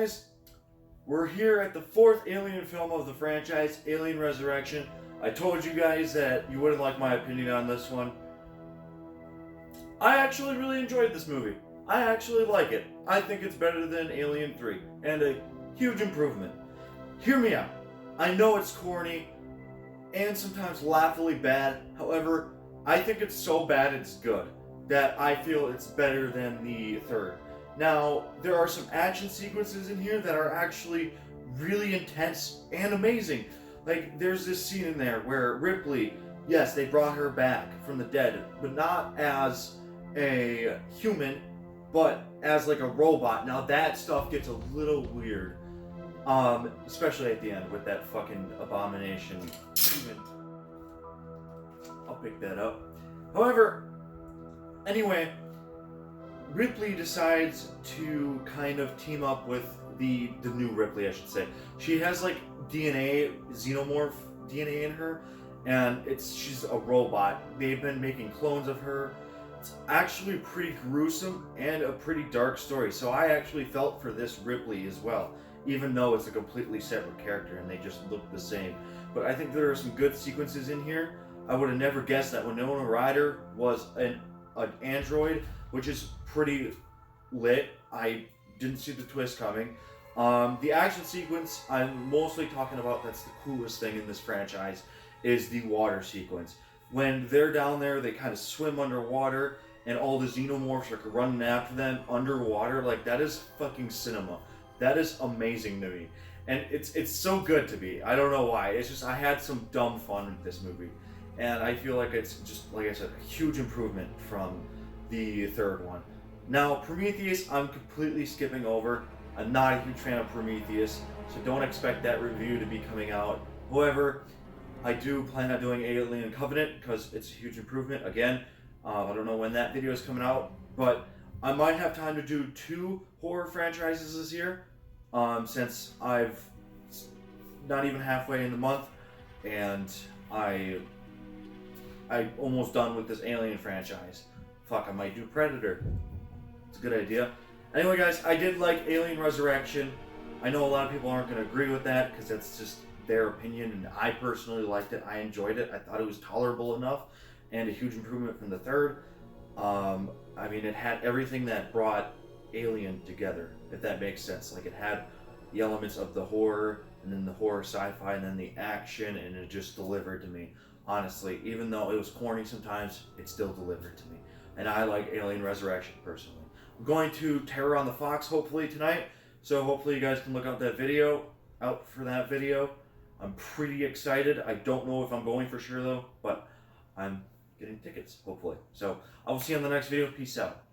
guys, we're here at the 4th Alien film of the franchise, Alien Resurrection. I told you guys that you wouldn't like my opinion on this one. I actually really enjoyed this movie. I actually like it. I think it's better than Alien 3, and a huge improvement. Hear me out. I know it's corny, and sometimes laughably bad. However, I think it's so bad it's good, that I feel it's better than the third. Now, there are some action sequences in here that are actually really intense and amazing. Like, there's this scene in there where Ripley, yes, they brought her back from the dead, but not as a human, but as like a robot. Now that stuff gets a little weird. Especially at the end with that fucking abomination human. I'll pick that up. However, anyway, Ripley decides to kind of team up with the new Ripley, I should say. She has like DNA, xenomorph DNA in her, and she's a robot. They've been making clones of her. It's actually pretty gruesome and a pretty dark story. So I actually felt for this Ripley as well, even though it's a completely separate character and they just look the same. But I think there are some good sequences in here. I would have never guessed that Winona Ryder was an android, which is pretty lit. I didn't see the twist coming. The action sequence I'm mostly talking about, that's the coolest thing in this franchise, is the water sequence. When they're down there, they kind of swim underwater, and all the xenomorphs are running after them underwater. Like, that is fucking cinema. That is amazing to me. And it's so good to me. I don't know why. It's just, I had some dumb fun with this movie. And I feel like it's just, like I said, a huge improvement from the third one. Now, Prometheus, I'm completely skipping over. I'm not a huge fan of Prometheus, so don't expect that review to be coming out. However, I do plan on doing Alien Covenant because it's a huge improvement. Again, I don't know when that video is coming out, but I might have time to do 2 horror franchises this year, since I've not even halfway in the month, and I'm almost done with this Alien franchise. Fuck, I might do Predator. It's a good idea. Anyway, guys, I did like Alien Resurrection. I know a lot of people aren't going to agree with that because that's just their opinion, and I personally liked it. I enjoyed it. I thought it was tolerable enough and a huge improvement from the third. I mean, it had everything that brought Alien together, if that makes sense. Like, it had the elements of the horror, and then the horror sci-fi, and then the action, and it just delivered to me. Honestly, even though it was corny sometimes, it still delivered to me. And I like Alien Resurrection personally. I'm going to Terror on the Fox hopefully tonight, so hopefully you guys can look out for that video. I'm pretty excited. I don't know if I'm going for sure though, but I'm getting tickets, hopefully. So I will see you on the next video. Peace out.